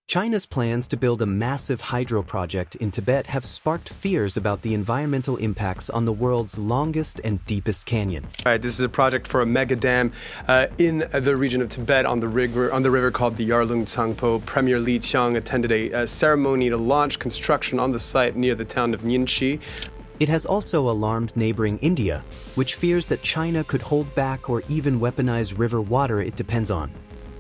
China's plans to build a massive hydro project in Tibet have sparked fears about the environmental impacts on the world's longest and deepest canyon. All right, this is a project for a mega dam in the region of Tibet on the river called the Yarlung Tsangpo. Premier Li Qiang attended a ceremony to launch construction on the site near the town of Ningxi. It has also alarmed neighboring India, which fears that China could hold back or even weaponize river water it depends on.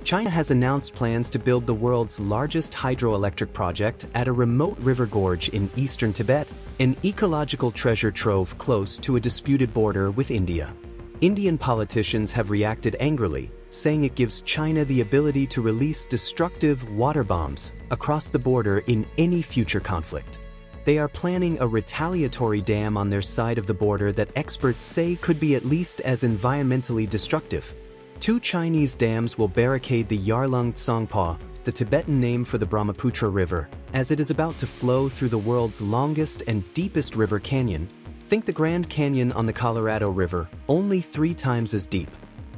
China has announced plans to build the world's largest hydroelectric project at a remote river gorge in eastern Tibet, an ecological treasure trove close to a disputed border with India. Indian politicians have reacted angrily, saying it gives China the ability to release destructive water bombs across the border in any future conflict. They are planning a retaliatory dam on their side of the border that experts say could be at least as environmentally destructive. 2 Chinese dams will barricade the Yarlung Tsangpo, the Tibetan name for the Brahmaputra River, as it is about to flow through the world's longest and deepest river canyon. Think the Grand Canyon on the Colorado River, only 3 times as deep.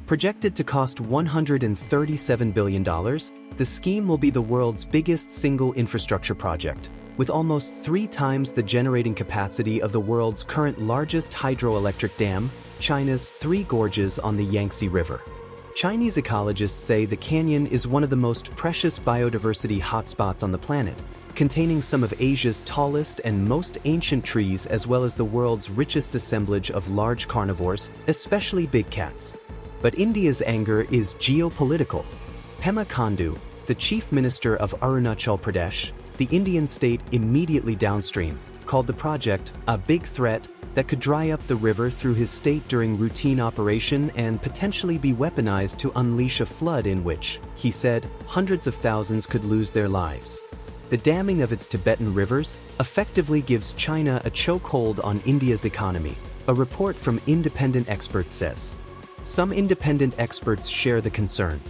Projected to cost $137 billion, the scheme will be the world's biggest single infrastructure project, with almost 3 times the generating capacity of the world's current largest hydroelectric dam, China's 3 gorges on the Yangtze River. Chinese ecologists say the canyon is one of the most precious biodiversity hotspots on the planet, containing some of Asia's tallest and most ancient trees as well as the world's richest assemblage of large carnivores, especially big cats. But India's anger is geopolitical. Pema Khandu, the chief minister of Arunachal Pradesh, the Indian state immediately downstream, called the project a big threat that could dry up the river through his state during routine operation and potentially be weaponized to unleash a flood in which, he said, hundreds of thousands could lose their lives. The damming of its Tibetan rivers effectively gives China a chokehold on India's economy, a report from independent experts says. Some independent experts share the concern.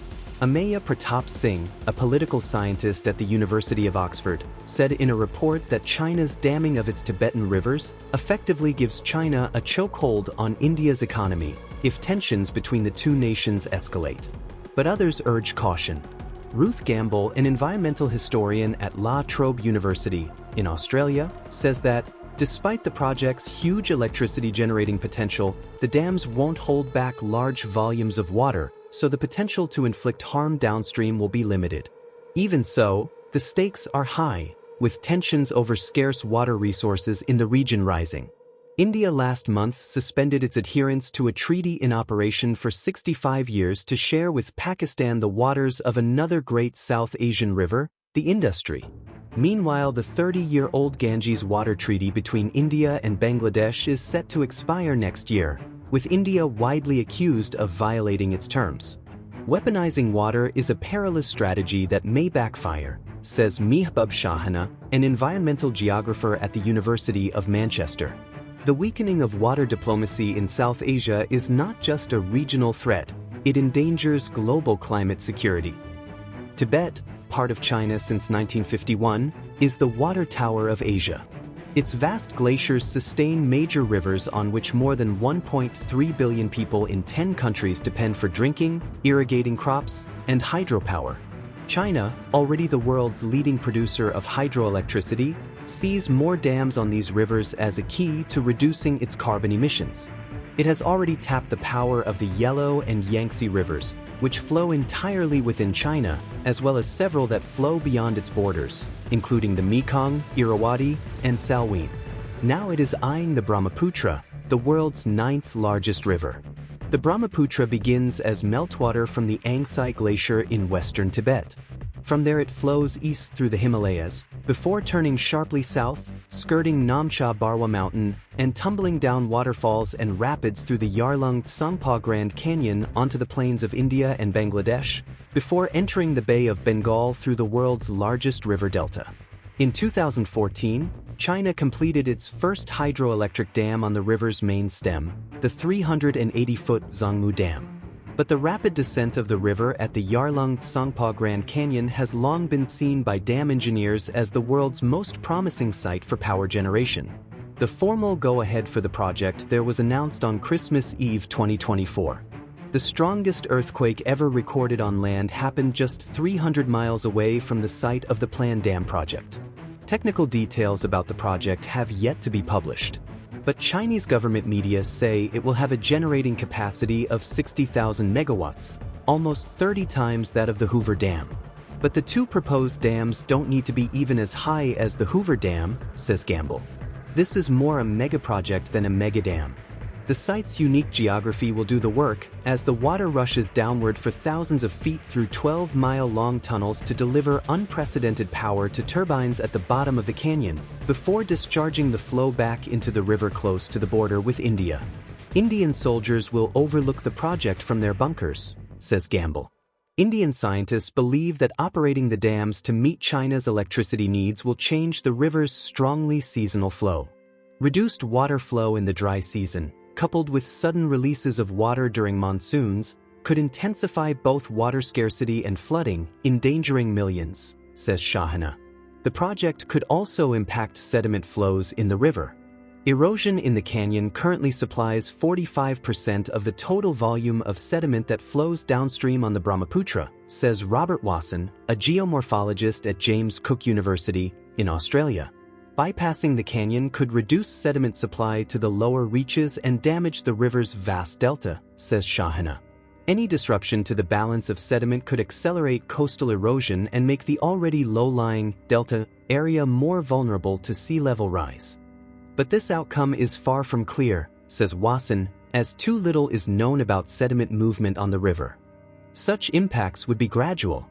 Ameya Pratap Singh, a political scientist at the University of Oxford, said in a report that China's damming of its Tibetan rivers effectively gives China a chokehold on India's economy if tensions between the 2 nations escalate. But others urge caution. Ruth Gamble, an environmental historian at La Trobe University in Australia, says that despite the project's huge electricity generating potential, the dams won't hold back large volumes of water, so the potential to inflict harm downstream will be limited. Even so, the stakes are high, with tensions over scarce water resources in the region rising. India last month suspended its adherence to a treaty in operation for 65 years to share with Pakistan the waters of another great South Asian river, the Indus. Meanwhile, the 30-year-old Ganges Water Treaty between India and Bangladesh is set to expire next year, with India widely accused of violating its terms. Weaponizing water is a perilous strategy that may backfire, says Mehboob Shahana, an environmental geographer at the University of Manchester. The weakening of water diplomacy in South Asia is not just a regional threat, it endangers global climate security. Tibet, part of China since 1951, is the water tower of Asia. Its vast glaciers sustain major rivers on which more than 1.3 billion people in 10 countries depend for drinking, irrigating crops, and hydropower. China, already the world's leading producer of hydroelectricity, sees more dams on these rivers as a key to reducing its carbon emissions. It has already tapped the power of the Yellow and Yangtze rivers, which flow entirely within China, as well as several that flow beyond its borders, including the Mekong, Irrawaddy, and Salween. Now it is eyeing the Brahmaputra, the world's 9th largest river. The Brahmaputra begins as meltwater from the Angsai Glacier in western Tibet. From there it flows east through the Himalayas, before turning sharply south, skirting Namcha Barwa Mountain, and tumbling down waterfalls and rapids through the Yarlung Tsangpo Grand Canyon onto the plains of India and Bangladesh, before entering the Bay of Bengal through the world's largest river delta. In 2014, China completed its first hydroelectric dam on the river's main stem, the 380-foot Zhangmu Dam. But the rapid descent of the river at the Yarlung Tsangpo Grand Canyon has long been seen by dam engineers as the world's most promising site for power generation. The formal go-ahead for the project there was announced on Christmas Eve 2024. The strongest earthquake ever recorded on land happened just 300 miles away from the site of the planned dam project. Technical details about the project have yet to be published, but Chinese government media say it will have a generating capacity of 60,000 megawatts, almost 30 times that of the Hoover Dam. But the two proposed dams don't need to be even as high as the Hoover Dam, says Gamble. This is more a mega project than a mega dam. The site's unique geography will do the work, as the water rushes downward for thousands of feet through 12-mile-long tunnels to deliver unprecedented power to turbines at the bottom of the canyon, before discharging the flow back into the river close to the border with India. Indian soldiers will overlook the project from their bunkers, says Gamble. Indian scientists believe that operating the dams to meet China's electricity needs will change the river's strongly seasonal flow. Reduced water flow in the dry season, coupled with sudden releases of water during monsoons, could intensify both water scarcity and flooding, endangering millions, says Shahana. The project could also impact sediment flows in the river. Erosion in the canyon currently supplies 45% of the total volume of sediment that flows downstream on the Brahmaputra, says Robert Wasson, a geomorphologist at James Cook University in Australia. Bypassing the canyon could reduce sediment supply to the lower reaches and damage the river's vast delta, says Shahana. Any disruption to the balance of sediment could accelerate coastal erosion and make the already low-lying delta area more vulnerable to sea level rise. But this outcome is far from clear, says Wasson, as too little is known about sediment movement on the river. Such impacts would be gradual,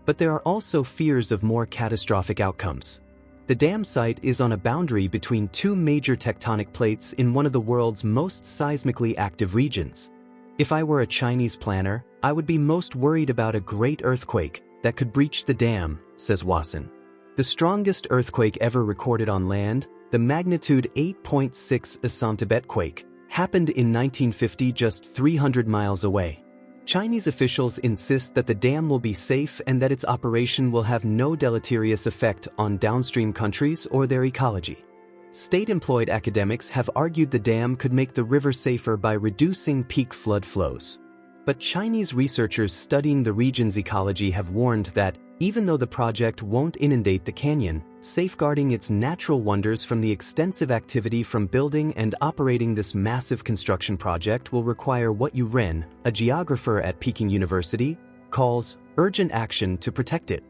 but there are also fears of more catastrophic outcomes. The dam site is on a boundary between two major tectonic plates in one of the world's most seismically active regions. If I were a Chinese planner, I would be most worried about a great earthquake that could breach the dam, says Wasson. The strongest earthquake ever recorded on land, the magnitude 8.6 Assam Tibet quake, happened in 1950 just 300 miles away. Chinese officials insist that the dam will be safe and that its operation will have no deleterious effect on downstream countries or their ecology. State-employed academics have argued the dam could make the river safer by reducing peak flood flows. But Chinese researchers studying the region's ecology have warned that, even though the project won't inundate the canyon, safeguarding its natural wonders from the extensive activity from building and operating this massive construction project will require what Yu Ren, a geographer at Peking University, calls urgent action to protect it.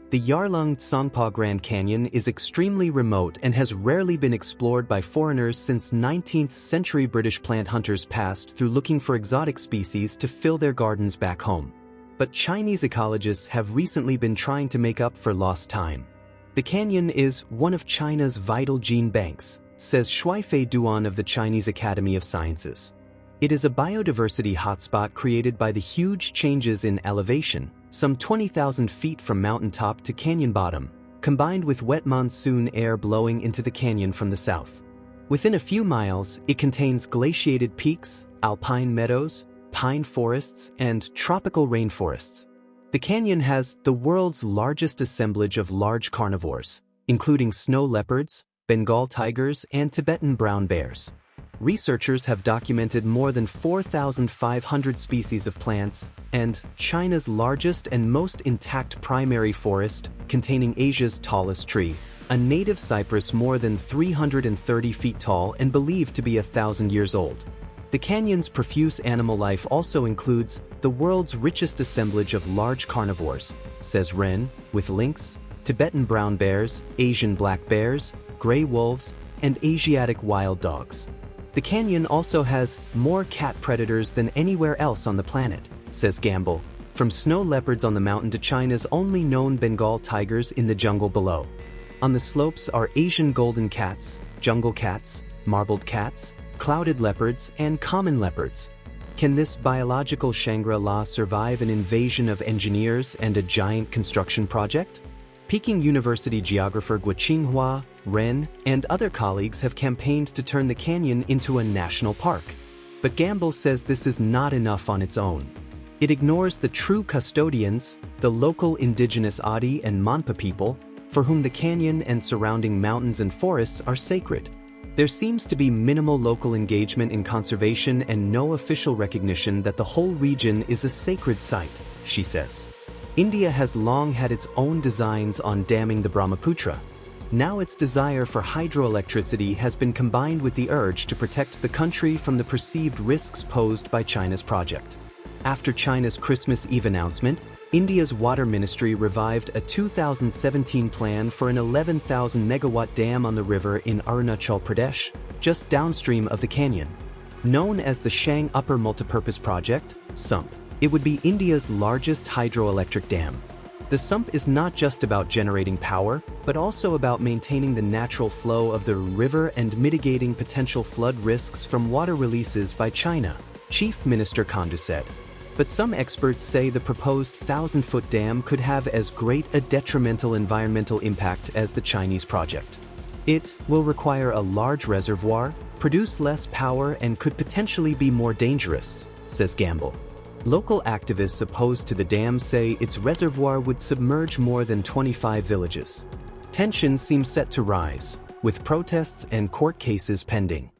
The Yarlung Tsangpo Grand Canyon is extremely remote and has rarely been explored by foreigners since 19th-century British plant hunters passed through looking for exotic species to fill their gardens back home. But Chinese ecologists have recently been trying to make up for lost time. The canyon is one of China's vital gene banks, says Shuaifei Duan of the Chinese Academy of Sciences. It is a biodiversity hotspot created by the huge changes in elevation, some 20,000 feet from mountaintop to canyon bottom, combined with wet monsoon air blowing into the canyon from the south. Within a few miles, it contains glaciated peaks, alpine meadows, pine forests, and tropical rainforests. The canyon has the world's largest assemblage of large carnivores, including snow leopards, Bengal tigers, and Tibetan brown bears. Researchers have documented more than 4,500 species of plants, and China's largest and most intact primary forest, containing Asia's tallest tree, a native cypress more than 330 feet tall and believed to be 1,000 years old. The canyon's profuse animal life also includes the world's richest assemblage of large carnivores, says Ren, with lynx, Tibetan brown bears, Asian black bears, gray wolves, and Asiatic wild dogs. The canyon also has more cat predators than anywhere else on the planet, says Gamble, from snow leopards on the mountain to China's only known Bengal tigers in the jungle below. On the slopes are Asian golden cats, jungle cats, marbled cats, clouded leopards, and common leopards. Can this biological Shangri-La survive an invasion of engineers and a giant construction project? Peking University geographer Guo Qinghua, Ren, and other colleagues have campaigned to turn the canyon into a national park. But Gamble says this is not enough on its own. It ignores the true custodians, the local indigenous Adi and Manpa people, for whom the canyon and surrounding mountains and forests are sacred. There seems to be minimal local engagement in conservation and no official recognition that the whole region is a sacred site, she says. India has long had its own designs on damming the Brahmaputra. Now its desire for hydroelectricity has been combined with the urge to protect the country from the perceived risks posed by China's project. After China's Christmas Eve announcement, India's Water Ministry revived a 2017 plan for an 11,000-megawatt dam on the river in Arunachal Pradesh, just downstream of the canyon. Known as the Shang Upper Multipurpose Project, SUMP, it would be India's largest hydroelectric dam. The SUMP is not just about generating power, but also about maintaining the natural flow of the river and mitigating potential flood risks from water releases by China, Chief Minister Kandu said. But some experts say the proposed 1,000-foot dam could have as great a detrimental environmental impact as the Chinese project. It will require a large reservoir, produce less power, and could potentially be more dangerous, says Gamble. Local activists opposed to the dam say its reservoir would submerge more than 25 villages. Tensions seem set to rise, with protests and court cases pending.